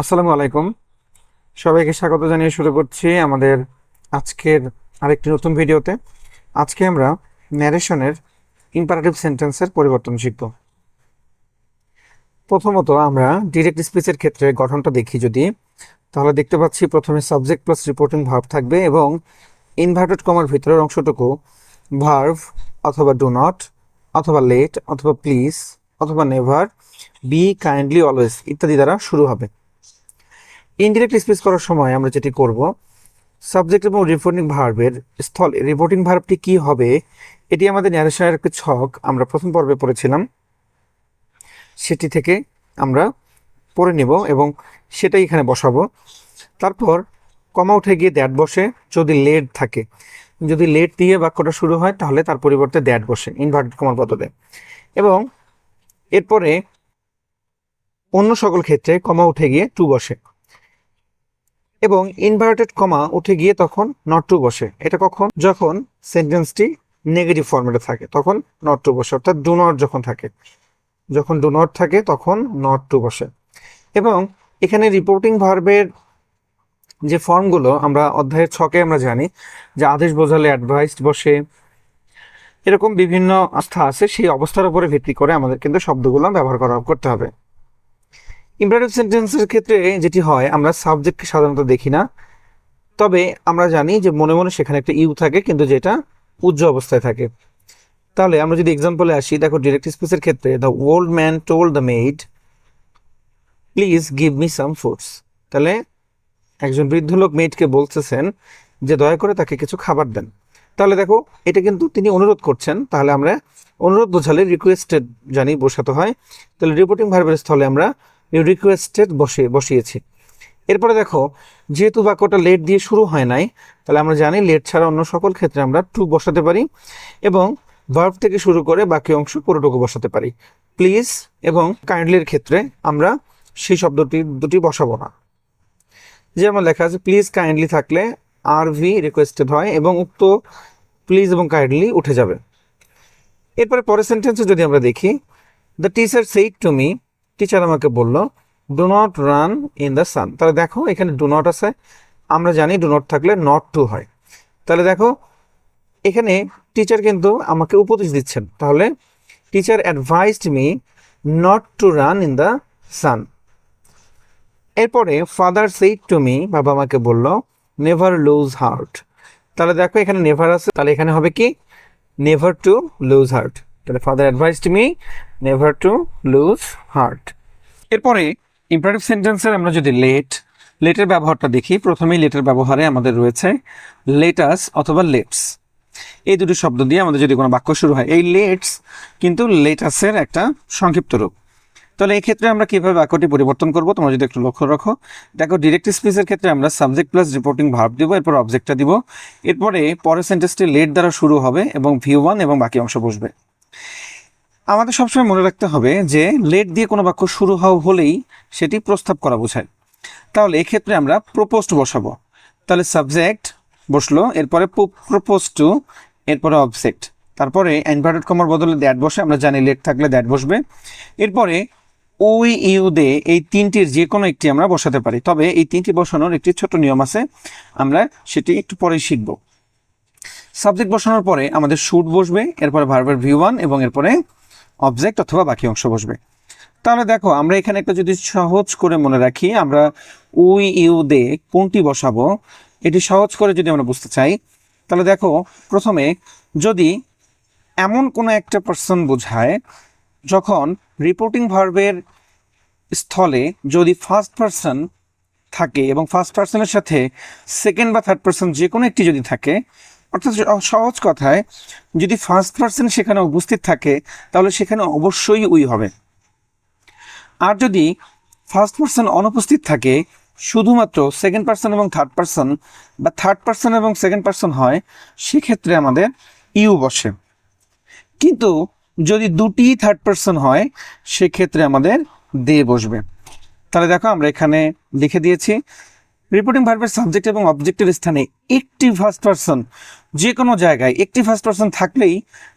আসসালামু আলাইকুম। সবাইকে স্বাগত জানিয়ে শুরু করছি আমাদের আজকের আরেকটি নতুন ভিডিওতে। আজকে আমরা ন্যারেশনের ইম্পারেটিভ সেন্টেন্সের পরিবর্তন শিখব। প্রথমত আমরা ডিরেক্ট স্পিচের ক্ষেত্রে গঠনটা দেখি যদি, তাহলে দেখতে পাচ্ছি প্রথমে সাবজেক্ট প্লাস রিপোর্টিং ভার্ব থাকবে এবং ইনভার্টেড কমার ভিতরের অংশটুকু ভার্ব অথবা ডু নট অথবা লেট অথবা প্লিজ অথবা নেভার, বি, কাইন্ডলি, অলওয়েজ ইত্যাদি দ্বারা শুরু হবে। ইনডিরেক্ট স্পিচ করার সময় আমরা যেটি করব, সাবজেক্ট এবং রিপোর্টিং ভার্বের স্থলে রিপোর্টিং ভার্বটি কি হবে, এটি আমাদের ন্যারেশনের একটি ছক আমরা প্রথম পর্বে পড়েছিলাম, সেটি থেকে আমরা পড়ে নেব এবং সেটাই এখানে বসাবো। তারপর কমা উঠে গিয়ে দ্যাট বসে, যদি লেট থাকে, যদি লেট দিয়ে বাক্যটা শুরু হয় তাহলে তার পরিবর্তে দ্যাট বসে ইনভার্টেড কমার বদলে। এবং এরপরে অন্য সকল ক্ষেত্রে কমা উঠে গিয়ে টু বসে এবং ইনভার্টেড কমা উঠে গিয়ে তখন নট টু বসে। এটা কখন? যখন সেন্টেন্সটি নেগেটিভ ফর্মেটে থাকে তখন নট টু বসে, অর্থাৎ ডু নট যখন থাকে, যখন ডু নট থাকে তখন নট টু বসে। এবং এখানে রিপোর্টিং ভার্বের যে ফর্মগুলো আমরা অধ্যায়ের ছকে আমরা জানি যে আদেশ বোঝালে অ্যাডভাইসড বসে, এরকম বিভিন্ন অবস্থা আছে, সেই অবস্থার উপরে ভিত্তি করে আমাদের কিন্তু শব্দগুলো ব্যবহার করতে হবে। ইম্পারেটিভ সেন্টেন্সের ক্ষেত্রে যেটি হয়, আমরা সাবজেক্টকে সাধারণত দেখি না, তবে আমরা জানি যে মনে মনে সেখানে একটা ইউ থাকে কিন্তু যেটা উজ্জ্ব অবস্থায় থাকে। তাহলে আমরা যদি এক্সাম্পলে আসি, দেখো ডিরেক্ট স্পিচের ক্ষেত্রে the old man told the maid please give me some foods. তাহলে একজন বৃদ্ধ লোক মেইডকে বলতেছেন যে দয়া করে তাকে কিছু খাবার দেন। তাহলে দেখো এটা কিন্তু তিনি অনুরোধ করছেন, তাহলে আমরা অনুরোধ বোঝালে রিকোয়েস্টেড জানি বসাতে হয়, তাহলে রিপোর্টিং ভার্বের স্থলে আমরা রিকোয়েস্টেড বসিয়েছি। এরপরে দেখো, যেহেতু বাক্যটা লেট দিয়ে শুরু হয় নাই, তাহলে আমরা জানি লেট ছাড়া অন্য সকল ক্ষেত্রে আমরা টু বসাতে পারি এবং ভার্ব থেকে শুরু করে বাকি অংশ পুরোটুকু বসাতে পারি। প্লিজ এবং কাইন্ডলির ক্ষেত্রে আমরা সেই দুটি বসাবো না। যেমন লেখা আছে প্লিজ কাইন্ডলি থাকলে আর ভি রিকোয়েস্টেড হয় এবং উক্ত প্লিজ এবং কাইন্ডলি উঠে যাবে। এরপরে পরের সেন্টেন্সে যদি আমরা দেখি, the teacher said to me, teacher আমাকে বলল, do not run in the sun. তাহলে দেখো এখানে ডু নট আছে, আমরা জানি ডু নট থাকলে নট টু হয়। তাহলে দেখো এখানে টিচার কিন্তু আমাকে উপদেশ দিচ্ছেন, তাহলে teacher advised me not to run in the sun. এরপরে ফাদার সেইড টু মি, বাবা আমাকে বলল, নেভার লুজ হার্ট। তাহলে দেখো এখানে নেভার আছে, তাহলে এখানে হবে কি নেভার টু লুজ হার্ট। তাহলে father advised me never to lose heart. এরপরে ইম্পারেটিভ সেন্টেন্সের আমরা যদি লেটের ব্যবহারটা দেখি, প্রথমেই লেটের ব্যবহারে আমাদের রয়েছে লেটাস অথবা লেটস, এই দুটি শব্দ দিয়ে আমাদের যদি কোনো বাক্য শুরু হয়, এই লেটস কিন্তু লেটাসের একটা সংক্ষিপ্ত রূপ। তাহলে এই ক্ষেত্রে আমরা কিভাবে বাক্যটি পরিবর্তন করব তোমরা যদি একটু লক্ষ্য রাখো, দেখো ডিরেক্ট স্পিচের ক্ষেত্রে আমরা সাবজেক্ট প্লাস রিপোর্টিং ভার্ব দিব, এরপর অবজেক্টটা দিব, এরপরে পরের সেন্টেন্সটি লেট দ্বারা শুরু হবে এবং ভিউ ওয়ান এবং বাকি অংশ বসবে। আমাদের সবসময় মনে রাখতে হবে যে লেট দিয়ে কোনো বাক্য শুরু হলেই সেটি প্রস্তাব করা বোঝায়। তাহলে এক্ষেত্রে আমরা প্রপোজড বসাবো, তাহলে সাবজেক্ট বসলো, এরপরে প্রপোজ টু, এরপরে অবজেক্ট, তারপরে ইনভার্টেড কমার বদলে দ্যাট বসে, আমরা জানি লেট থাকলে দ্যাট বসবে। এরপরে ওই ইউ দে, এই তিনটির যে কোনো একটি আমরা বসাতে পারি, তবে এই তিনটি বসানোর একটি ছোট নিয়ম আছে, আমরা সেটি একটু পরেই শিখব। সাবজেক্ট বসানোর পরে আমাদের শুড বসবে, এরপরে ভার্বের ভিউ ওয়ান এবং এরপরে অবজেক্ট অথবা বাকি অংশ বসবে। তাহলে দেখো আমরা এখানে একটা যদি সহজ করে মনে রাখি, আমরা উই ইউ দে কোনটি বসাবো এটি সহজ করে যদি আমরা বুঝতে চাই, তাহলে দেখো প্রথমে যদি এমন কোনো একটা পার্সন বোঝায় যখন রিপোর্টিং ভার্বের স্থলে যদি ফার্স্ট পার্সন থাকে এবং ফার্স্ট পার্সনের সাথে সেকেন্ড বা থার্ড পার্সন যে কোনো একটি যদি থাকে, অর্থাৎ সহজ কথায় যদি ফার্স্ট পার্সন সেখানে উপস্থিত থাকে তাহলে সেখানে অবশ্যই উই হবে। আর যদি ফার্স্ট পার্সন অনুপস্থিত থাকে, শুধুমাত্র সেকেন্ড পার্সন এবং থার্ড পার্সন বা থার্ড পার্সন এবং সেকেন্ড পার্সন হয়, সেক্ষেত্রে আমাদের ইউ বসে। কিন্তু যদি দুটি থার্ড পার্সন হয় সেক্ষেত্রে আমাদের দে বসবে। তাহলে দেখো আমরা এখানে লিখে দিয়েছি, রিপোর্টিং ভার্বের সাবজেক্ট এবং অবজেক্টের স্থানে একটি ফার্স্ট পার্সন, যে কোনো জায়গায় একটি ফার্স্ট পার্সন থাকলেই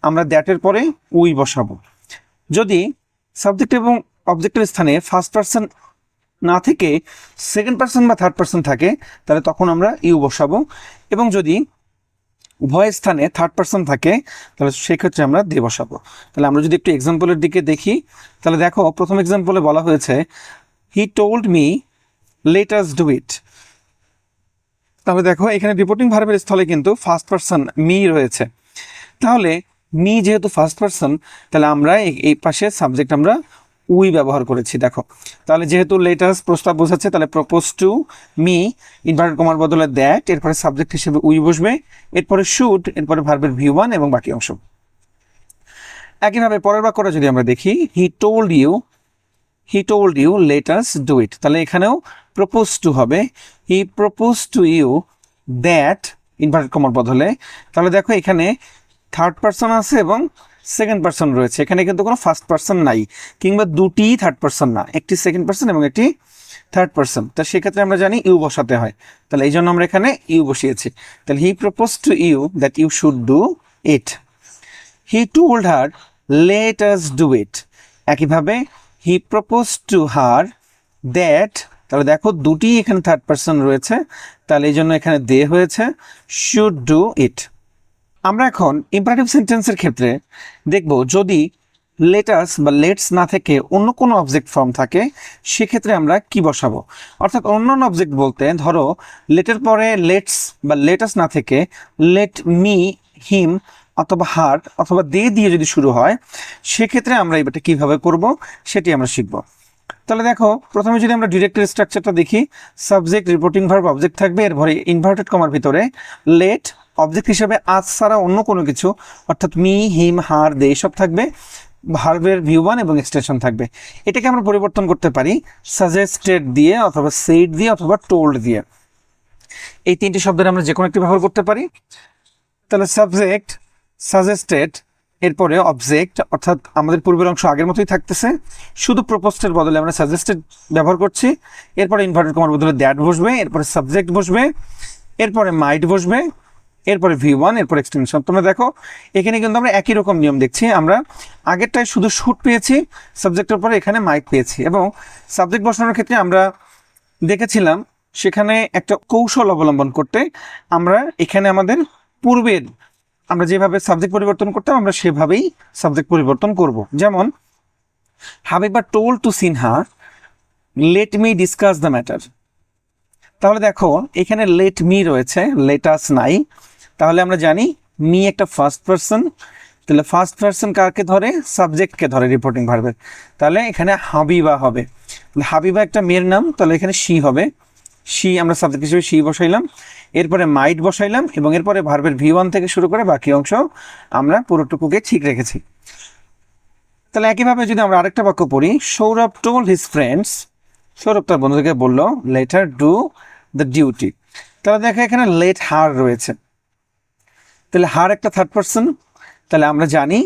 আমরা দ্যাটের পরে উই বসাবো। যদি সাবজেক্ট এবং অবজেক্টের স্থানে ফার্স্ট পার্সন না থেকে সেকেন্ড পারসন বা থার্ড পারসন থাকে তাহলে তখন আমরা ইউ বসাবো, এবং যদি উভয় স্থানে থার্ড পারসন থাকে তাহলে সেক্ষেত্রে আমরা দে বসাবো। তাহলে আমরা যদি একটু এক্সাম্পলের দিকে দেখি, তাহলে দেখো প্রথম এক্সাম্পলে বলা হয়েছে he told me let us do it. তাহলে দেখো এখানে রিপোর্টিং ভার্বের স্থলে কিন্তু ফার্স্ট পারসন মি রয়েছে। তাহলে মি যেহেতু ফার্স্ট পারসন, তাহলে আমরা এই পাশে সাবজেক্ট আমরা উই ব্যবহার করেছি। দেখো তাহলে যেহেতু লেটাস প্রস্তাব বোঝাচ্ছে, তাহলে propose to me inverted comma বদলে দ্যাট, এরপরে সাবজেক্ট হিসেবে উই বসবে, এরপরে শুড, এরপরে ভার্বের V1 এবং বাকি অংশ। একইভাবে পরের বাক্যটা যদি আমরা দেখি, he told you let us do it, তাহলে এখানেও প্রপোজ টু হবে, he propose to you that inverted comma বদলে। তাহলে দেখো এখানে থার্ড পারসন আছে এবং সেকেন্ড পারসন রয়েছে, এখানে কিন্তু কোনো ফার্স্ট পারসন নাই, কিংবা দুটি থার্ড পারসন না, একটি সেকেন্ড পারসন এবং একটি থার্ড পারসন। তা সেক্ষেত্রে আমরা জানি ইউ বসাতে হয়, তাহলে এই জন্য আমরা এখানে ইউ বসিয়েছি। তাহলে he propose to you that you should do it, he told her let us do it. একইভাবে he propose to her that, তাহলে দেখো দুটি এখানে থার্ড পারসন রয়েছে, তাহলে এই জন্য এখানে দে হয়েছে, শুড ডু ইট। আমরা এখন ইম্পারেটিভ সেন্টেন্সের ক্ষেত্রে দেখব যদি লেটাস বা লেটস না থেকে অন্য কোনো অবজেক্ট ফর্ম থাকে সেক্ষেত্রে আমরা কি বসাবো। অর্থাৎ অন্যান্য অবজেক্ট বলতে ধরো লেটের পরে লেটস বা লেটাস না থেকে লেট মি, হিম অথবা হার অথবা দে দিয়ে যদি শুরু হয় সেক্ষেত্রে আমরা এবারটা কিভাবে করব সেটি আমরা শিখব। তাহলে দেখো প্রথমে যদি আমরা ডিরেক্টরি স্ট্রাকচারটা দেখি, সাবজেক্ট, রিপোর্টিং ভার্ব, অবজেক্ট থাকবে, এরপরে ইনভার্টেড কমার ভিতরে লেট, অবজেক্ট হিসেবে আজ ছাড়া অন্য কোনো কিছু অর্থাৎ মি, হিম, হার, দে সব থাকবে, ভার্বের V1 এবং এক্সটেনশন থাকবে। এটাকে আমরা পরিবর্তন করতে পারি সাজেস্টেড দিয়ে অথবা সেইড দিয়ে অথবা টোল্ড দিয়ে। এই তিনটি শব্দের আমরা যে কোনো একটি ব্যবহার করতে পারি। তাহলে সাবজেক্ট, সাজেস্টেড, এরপরে অবজেক্ট অর্থাৎ আমাদের পূর্বের অংশ আগের মতোই থাকতেছে, শুধু প্রপোজডের বদলে আমরা সাজেস্টেড ব্যবহার করছি, এরপরে ইনভার্টেড কমার বদলে দ্যাট বসবে, এরপরে সাবজেক্ট বসবে, এরপরে মাইট বসবে, এরপরে V1, এরপর এক্সটেনশন। তোমরা দেখো এখানে কিন্তু আমরা একই রকম নিয়ম দেখছি, আমরা আগেরটায় শুধু শুড পেয়েছি, সাবজেক্টের পরে এখানে মাইট পেয়েছি, এবং সাবজেক্ট বসানোর ক্ষেত্রে আমরা দেখেছিলাম সেখানে একটা কৌশল অবলম্বন করতে, আমরা এখানে আমাদের পূর্বের আমরা যেভাবে সাবজেক্ট পরিবর্তন করতাম আমরা সেভাবেই সাবজেক্ট পরিবর্তন করব। যেমন Habiba told to Sinha let me discuss the matter. তাহলে দেখো এখানে লেট মি রয়েছে, লেটাস নাই, তাহলে আমরা জানি মি একটা ফার্স্ট পারসন, তাহলে ফার্স্ট পারসন কাকে ধরে, সাবজেক্টকে ধরে রিপোর্টিং ভার্বের, তাহলে এখানে হাবিবা হবে, হাবিবা একটা মেয়ের নাম, তাহলে এখানে শি হবে, শি আমরা সাবজেক্ট হিসেবে শি বসাইলাম, এরপরে মাইট বসাইলাম, এবং এরপরে ভার্বের V1 থেকে শুরু করে বাকি অংশ আমরা পুরোটুকুকে ঠিক রেখেছি। তাহলে একইভাবে যদি আমরা আরেকটা বাক্য পড়ি, Sourav told his friends, Sourav তার বন্ধুদেরকে বললো লেটার ডু দ্য ডিউটি। তাহলে দেখো এখানে লেট হার রয়েছে, তাহলে হার একটা থার্ড পারসন, তাহলে আমরা জানি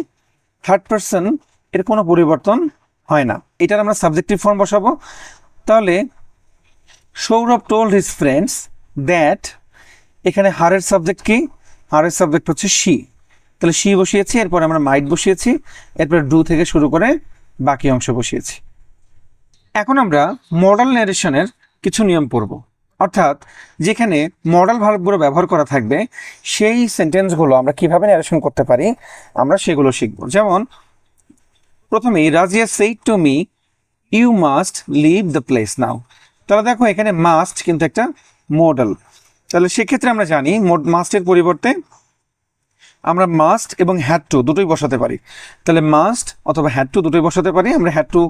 থার্ড পারসন এর কোনো পরিবর্তন হয় না, এটার আমরা সাবজেক্টিভ ফর্ম বসাবো। তাহলে Sourav told his friends that, এখানে হারের সাবজেক্ট কি, হারের সাবজেক্ট হচ্ছে শি, তাহলে শি বসিয়েছি, এরপরে আমরা মাইট বসিয়েছি, এরপরে ডু থেকে শুরু করে বাকি অংশ বসিয়েছি। এখন আমরা মডাল ন্যারেশনের কিছু নিয়ম পড়ব, অর্থাৎ যেখানে মডাল ভার্বগুলো ব্যবহার করা থাকবে সেই সেন্টেন্সগুলো আমরা কিভাবে ন্যারেশন করতে পারি আমরা সেগুলো শিখব। যেমন প্রথমেই Razia said to me you must leave the place now. তাহলে দেখো এখানে মাস্ট কিন্তু একটা মডাল, তাহলে সেক্ষেত্রে আমরা জানি মাস্টের পরিবর্তে আমরা মাস্ট এবং হ্যাড টু দুটোই বসাতে পারি, তাহলে মাস্ট অথবা হ্যাড টু দুটোই বসাতে পারি, আমরা হ্যাড টু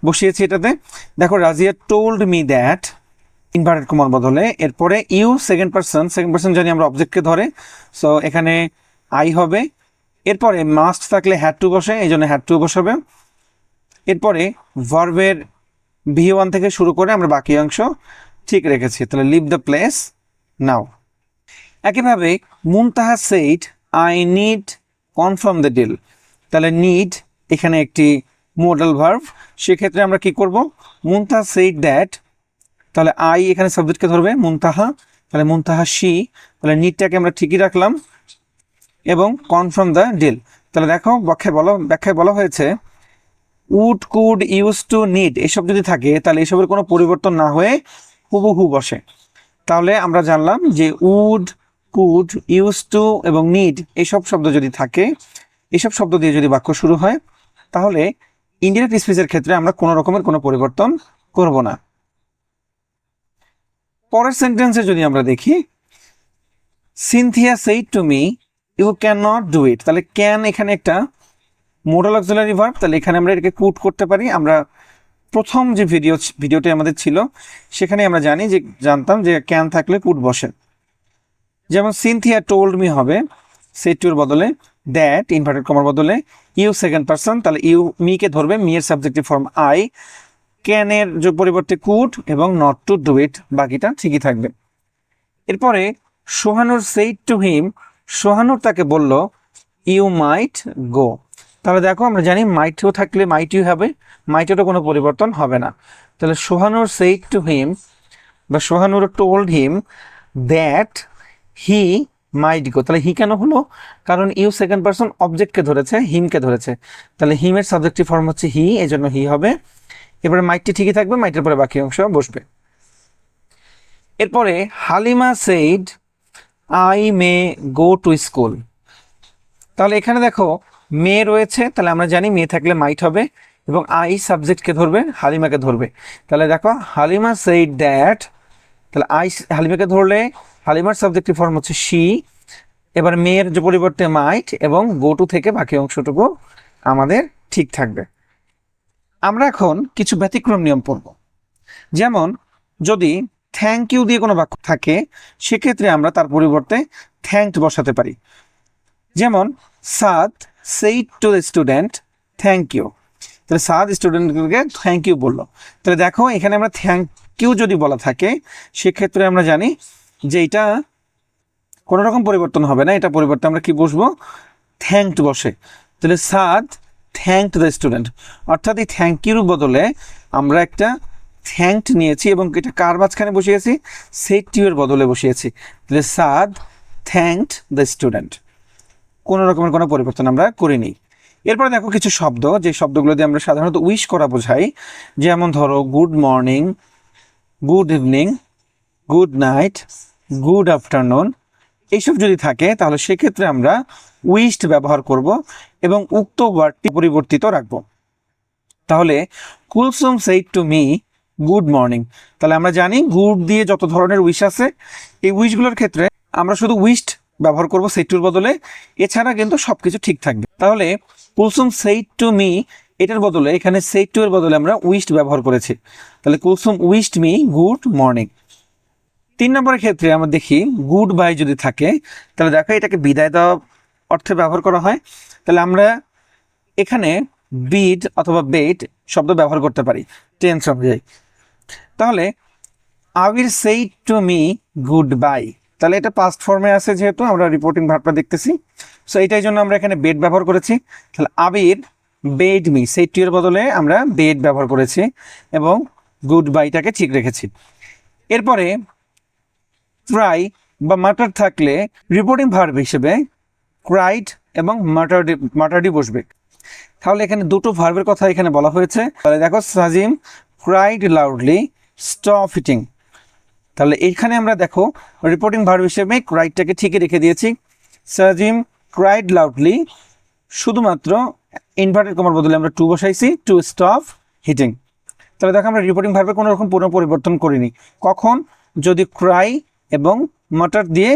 বসিয়েছি এটাতে। দেখো Razia told me that inverted comma বদলে, এরপরে ইউ সেকেন্ড পারসন জানি আমরা অবজেক্টকে ধরে, সো এখানে আই হবে, এরপরে মাস্ট থাকলে হ্যাড টু বসে, এই জন্য হ্যাড টু বসাবে, এরপরে ভার্বের V1 থেকে শুরু করে আমরা বাকি অংশ ঠিক রেখেছি, তাহলে লিভ দ্য প্লেস নাও। একইভাবে Muntaha said I need confirm the deal, তাহলে নিড এখানে একটি মডাল ভার্ব, সেক্ষেত্রে আমরা কি করব, মুনতাহা সেইড দ্যাট, তাহলে আই এখানে সাবজেক্টকে ধরবে মুনতাহা, তাহলে মুনতাহা শি, তাহলে নিডটাকে আমরা ঠিকই রাখলাম, এবং কনফার্ম দ্য ডিল। তাহলে দেখো ব্যাখ্যায় বলা হয়েছে would, could, use to, need এসব যদি থাকে তাহলে এসবের কোনো পরিবর্তন না হয়ে হুবহু বসে। তাহলে আমরা জানলাম যে উড, কুড, ইউজ টু এবং নিড এসব শব্দ যদি থাকে, এসব শব্দ দিয়ে যদি বাক্য শুরু হয়, তাহলে ইনডিরেক্ট স্পিচের ক্ষেত্রে আমরা কোনো রকমের কোনো পরিবর্তন করব না। পরের সেন্টেন্সে যদি আমরা দেখি, Cynthia said to me you can not do it, তাহলে ক্যান এখানে একটা মোডাল অক্সিলারি ভার্ব, তাহলে এখানে আমরা এটাকে কুড করতে পারি। আমরা প্রথম যে ভিডিওটি আমাদের ছিল সেখানে আমরা জানতাম যে ক্যান থাকলে কুড বসে। যেমন সিনথিয়া টোল্ড মি হবে সেড টু এর বদলে দ্যাট, ইনভার্টেড কমার বদলে ইউ সেকেন্ড পারসন, তাহলে ইউ মি কে ধরবে, মি এর সাবজেক্টিভ ফর্ম আই, ক্যানের যে পরিবর্তে কুড এবং নট টু ডু ইট, বাকিটা ঠিকই থাকবে। এরপরে সোহানুর সেইড টু হিম, সোহানুর তাকে বলল ইউ মাইট গো, তাহলে দেখো আমরা জানি মাইটও থাকলে মাইটই হবে, মাইটেরও কোনো পরিবর্তন হবে না। তাহলে সোহানুর সেইড টু হিম বা Sohanur told him that he might go, তাহলে হি কেন হলো? কারণ ইউ সেকেন্ড পারসন অবজেক্টকে ধরেছে, হিমকে ধরেছে, তাহলে হিমের সাবজেক্টিভ ফর্ম হচ্ছে হি, এই জন্য হি হবে। এবারে মাইটটি ঠিকই থাকবে, মাইটের পরে বাকি অংশ বসবে। এরপরে Halima said I may go to school, তাহলে এখানে দেখো মে রয়েছে, তাহলে আমরা জানি মে থাকলে মাইট হবে এবং আই সাবজেক্টকে ধরবে, হালিমাকে ধরবে, তাহলে দেখো হালিমা সেইড দ্যাট, তাহলে আই হালিমাকে ধরলে হালিমার সাবজেক্টিভ ফর্ম হচ্ছে শি, এবার মেয়ের যে পরিবর্তে মাইট এবং গো টু থেকে বাকি অংশটুকু আমাদের ঠিক থাকবে। আমরা এখন কিছু ব্যতিক্রম নিয়ম পড়ব। যেমন যদি থ্যাংক ইউ দিয়ে কোনো বাক্য থাকে সেক্ষেত্রে আমরা তার পরিবর্তে থ্যাঙ্কড বসাতে পারি। যেমন Saad said to the student thank you, তাহলে সাদ স্টুডেন্টকে থ্যাংক ইউ বললো, তাহলে দেখো এখানে আমরা থ্যাংক ইউ যদি বলা থাকে সেক্ষেত্রে আমরা জানি যে এটা কোনো রকম পরিবর্তন হবে না, এটা পরিবর্তে আমরা কি বসবো? থ্যাঙ্কড বসে, তাহলে সাদ থ্যাঙ্কড দ্য স্টুডেন্ট, অর্থাৎ এই থ্যাংক ইউর বদলে আমরা একটা থ্যাঙ্কড নিয়েছি এবং এটা কার মাঝখানে বসিয়েছি? সেইড টু এর বদলে বসিয়েছি, তাহলে সাদ থ্যাঙ্কড দ্য স্টুডেন্ট, কোনো রকমের কোনো পরিবর্তন আমরা করিনি। এরপরে দেখো কিছু শব্দ, যে শব্দগুলো দিয়ে আমরা সাধারণত উইশ করা বোঝাই, যেমন ধরো good morning, good evening, good night, good afternoon, এইসব যদি থাকে তাহলে সেক্ষেত্রে আমরা উইশড ব্যবহার করব এবং উক্ত ওয়ার্ডটি পরিবর্তিত রাখব। তাহলে Kulsum said to me good morning, তাহলে আমরা জানি গুড দিয়ে যত ধরনের উইশ আছে এই উইশগুলোর ক্ষেত্রে আমরা শুধু উইশড ব্যবহার করব সেইড টুর বদলে, এছাড়া কিন্তু সবকিছু ঠিক থাকবে। তাহলে কুলসুম সেইড টু মি এটার বদলে এখানে সেইড টু এর বদলে আমরা উইশড ব্যবহার করেছি, তাহলে Kulsum wished me good morning. 3 নম্বরের ক্ষেত্রে আমরা দেখি গুড বাই যদি থাকে তাহলে দেখো এটাকে বিদায় দেওয়া অর্থে ব্যবহার করা হয়, তাহলে আমরা এখানে বিড অথবা বেট শব্দ ব্যবহার করতে পারি টেন্স অনুযায়ী। তাহলে I will said to me good bye, তাহলে এটা পাস্ট ফর্মে আছে যেহেতু আমরা রিপোর্টিং ভার্বটা দেখতেছি, সো এইটাই জন্য আমরা এখানে বেড ব্যবহার করেছি। তাহলে আবির বেড মি, সেইড টু এর বদলে আমরা বেড ব্যবহার করেছি এবং গুড বাইটাকে ঠিক রেখেছি। এরপরে ক্রাই বা মাটার থাকলে রিপোর্টিং ভার্ব হিসেবে ক্রাইড এবং মাটারডি বসবে। তাহলে এখানে দুটো ভার্বের কথা এখানে বলা হয়েছে, তাহলে দেখো Sajim cried loudly stop eating, তাহলে এখানে আমরা দেখো রিপোর্টিং ভার্ব হিসেবে ক্রাইডটাকে ঠিকই রেখে দিয়েছি। সাজিম ক্রাইড লাউডলি, শুধুমাত্র ইনভার্টেড কমার বদলে আমরা টু বসাইছি, টু স্টপ হিটিং। তাহলে দেখো আমরা রিপোর্টিং ভার্বে কোনো রকম পুরো পরিবর্তন করিনি। কখন? যদি ক্রাই এবং মাটার দিয়ে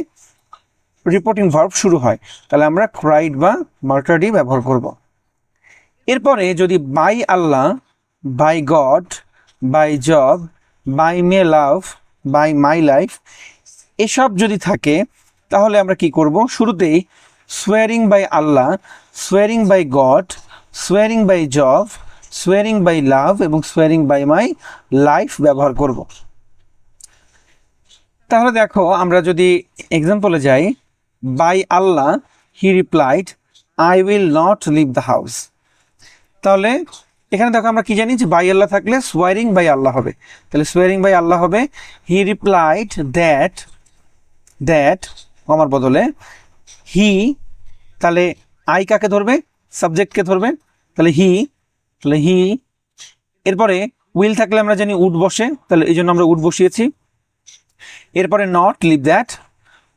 রিপোর্টিং ভার্ব শুরু হয় তাহলে আমরা ক্রাইড বা মাটারডি ব্যবহার করব। এরপরে যদি by Allah, by God, by Jove, by my love, by my life এসব যদি থাকে তাহলে আমরা কি করব? শুরুতেই swearing by Allah, swearing by God, swearing by Jove, swearing by love এবং সোয়ারিং বাই মাই লাইফ ব্যবহার করব। তাহলে দেখো আমরা যদি এক্সাম্পলে যাই, by Allah he replied I will not leave the house, তাহলে এখানে দেখো আমরা কি জানি যে বাই আল্লাহ থাকলে সোয়ারিং বাই আল্লাহ হবে, তাহলে সোয়ারিং বাই আল্লাহ হবে হি রিপ্লাইড দ্যাট, দ্যাট আমার বদলে হি, তাহলে আই কাকে ধরবে? সাবজেক্টকে ধরবে, তাহলে হি তাহলে হি। এরপরে উইল থাকলে আমরা জানি উড বসে, তাহলে এই জন্য আমরা উড বসিয়েছি। এরপরে নট, লিভ দ্যাট,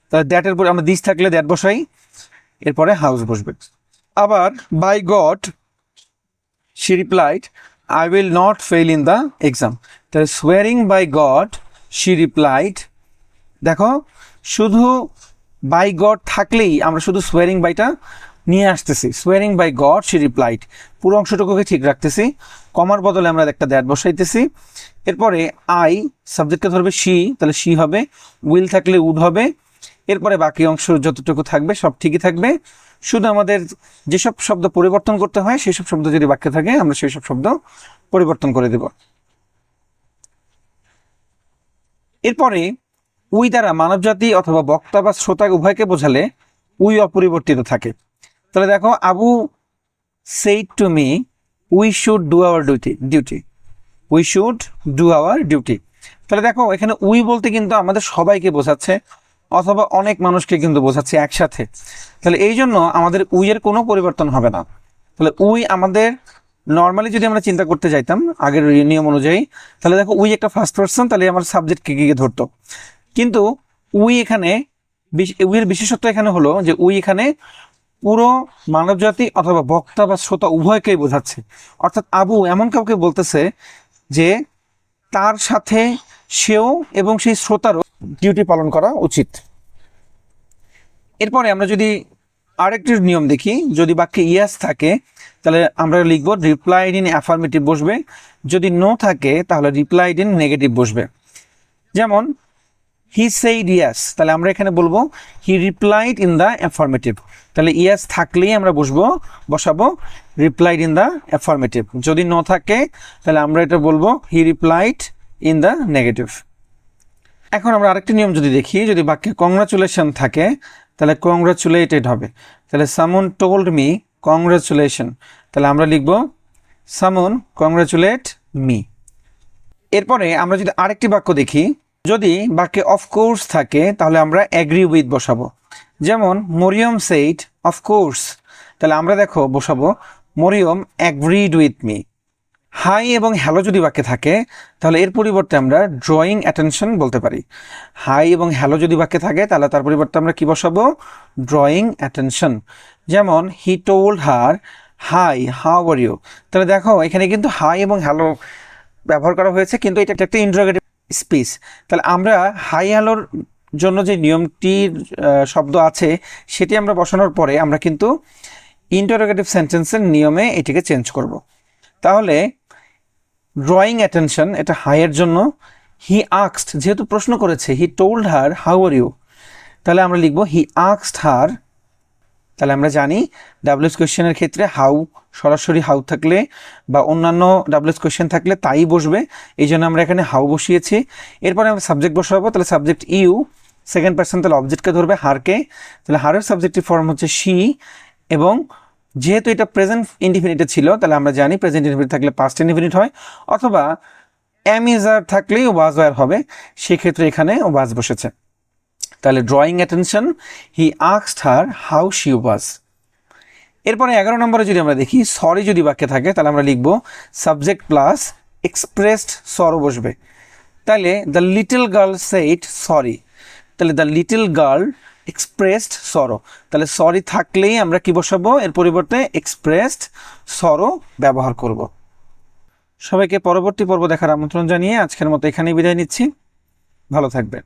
তাহলে দ্যাটের পরে আমরা দিস থাকলে দ্যাট বসাই, এরপরে হাউস বসবে। আবার by God she replied I will not fail in the exam, তাহলে swearing by God she replied, দেখো শুধু বাই গড থাকলেই আমরা শুধু সোয়ারিং বাইটা নিয়ে আসতেছি, swearing by God she replied, পুরো অংশটুকুকে ঠিক রাখতেছি, কমার বদলে আমরা একটা দ্যাট বসাইতেছি। এরপরে আই সাবজেক্টকে ধরবে শি, তাহলে শি হবে, উইল থাকলে উড হবে, এরপরে বাকি অংশ যতটুকু থাকবে সব ঠিকই থাকবে, শুধু আমাদের যেসব শব্দ পরিবর্তন করতে হয় সেই সব শব্দ যদি বাক্যে থাকে আমরা সেই সব শব্দ পরিবর্তন করে দেব। এরপরে উই দ্বারা মানবজাতি অথবা বক্তা বা শ্রোতা উভয়কে বোঝালে উই অপরিবর্তিত থাকে। তাহলে দেখো Abu said to me we should do our duty, we should do our duty, তাহলে দেখো এখানে উই বলতে কিন্তু আমাদের সবাইকে বোঝাচ্ছে অথবা অনেক মানুষকে কিন্তু বোঝাচ্ছে একসাথে, তাহলে এই জন্য আমাদের উইয়ের কোনো পরিবর্তন হবে না। তাহলে উই আমাদের নর্মালি যদি আমরা চিন্তা করতে যাইতাম আগের নিয়ম অনুযায়ী, তাহলে দেখো উই একটা ফার্স্ট পারসন, তাহলে আমার সাবজেক্টকে গিয়ে ধরতো, কিন্তু উই এখানে উইয়ের বিশেষত্ব এখানে হলো যে উই এখানে পুরো মানবজাতি অথবা বক্তা বা শ্রোতা উভয়কেই বোঝাচ্ছে, অর্থাৎ আবু এমন কাউকে বলতেছে যে তার সাথে সেও এবং সেই শ্রোতারও ডিউটি পালন করা উচিত। এরপরে আমরা যদি আরেকটি নিয়ম দেখি, যদি বাক্যে ইয়াস থাকে তাহলে আমরা লিখব রিপ্লাইড ইন অ্যাফার্মেটিভ বসবে, যদি নো থাকে তাহলে রিপ্লাইড ইন নেগেটিভ বসবে। যেমন হি সেইড ইয়াস, তাহলে আমরা এখানে বলবো হি রিপ্লাইড ইন দ্য অ্যাফার্মেটিভ, তাহলে ইয়াস থাকলেই আমরা বসাবো রিপ্লাইড ইন দ্য অ্যাফার্মেটিভ, যদি নো থাকে তাহলে আমরা এটা বলবো হি রিপ্লাইড ইন দ্য নেগেটিভ। এখন আমরা আরেকটি নিয়ম যদি দেখি, যদি বাক্যে কংগ্রাচুলেশন থাকে তাহলে কংগ্রাচুলেটেড হবে, তাহলে সামন টোল্ড মি কংগ্রাচুলেশন, তাহলে আমরা লিখব সামন কংগ্রাচুলেট মি। এরপরে আমরা যদি আরেকটি বাক্য দেখি, যদি বাক্যে অফকোর্স থাকে তাহলে আমরা অ্যাগ্রি উইথ বসাবো, যেমন মরিয়ম সেইড অফকোর্স, তাহলে আমরা দেখো বসাবো Maryam agreed with me. Hi এবং হ্যালো যদি বাক্যে থাকে তাহলে এর পরিবর্তে আমরা ড্রয়িং অ্যাটেনশন বলতে পারি। হাই এবং হ্যালো যদি বাক্যে থাকে তাহলে তার পরিবর্তে আমরা কি বসাবো ড্রয়িং অ্যাটেনশন। যেমন he told her hi how are you, তাহলে দেখো এখানে কিন্তু হাই এবং হ্যালো ব্যবহার করা হয়েছে কিন্তু এটা একটা ইন্টারোগেটিভ স্পিচ, তাহলে আমরা হাই হ্যালোর জন্য যে নিয়মটির শব্দ আছে সেটি আমরা বসানোর পরে আমরা কিন্তু ইন্টারোগেটিভ সেন্টেন্সের নিয়মে এটিকে চেঞ্জ করব। তাহলে ড্রয়িং অ্যাটেনশন এটা হাইয়ের জন্য, হি আস্কড যেহেতু প্রশ্ন করেছে he told her how are you, তাহলে আমরা লিখব হি আস্কড হার, তাহলে আমরা জানি ডাব্লিউএস কোয়েশ্চেনের ক্ষেত্রে হাউ সরাসরি হাউ থাকলে বা অন্যান্য ডাব্লিউএস কোয়েশ্চেন থাকলে তাই বসবে, এই জন্য আমরা এখানে হাউ বসিয়েছি। এরপরে আমরা সাবজেক্ট বসাবো, তাহলে সাবজেক্ট ইউ, সেকেন্ড পারসন তাহলে অবজেক্টকে ধরবে হারকে, তাহলে হারের সাবজেক্টিভ ফর্ম হচ্ছে শি, এবং যেহেতু এটা প্রেজেন্ট ইনডিফিনিটে ছিল তাহলে আমরা জানি প্রেজেন্ট ইনডিফিনিট থাকলে পাস্ট ইনডিফিনিট হয়, অথবা এম ইজ আর থাকলেই ওয়াজ ওয়ার হবে, সেক্ষেত্রে এখানে ওয়াজ বসেছে। তাহলে drawing attention he asked her how she was. এরপরে 11 নম্বরে যদি আমরা দেখি সরি যদি বাক্যে থাকে তাহলে আমরা লিখব সাবজেক্ট প্লাস এক্সপ্রেসড সরো বসবে, তাহলে the little girl said sorry, তাহলে দ্য লিটল গার্ল এক্সপ্রেসড সরো, তাহলে সরি থাকলেই আমরা কি বসাবো এর পরিবর্তে এক্সপ্রেসড সরো ব্যবহার করব। সবাইকে পরবর্তী পর্ব দেখার আমন্ত্রণ জানিয়ে আজকের মতো এখানেই বিদায় নিচ্ছি, ভালো থাকবেন।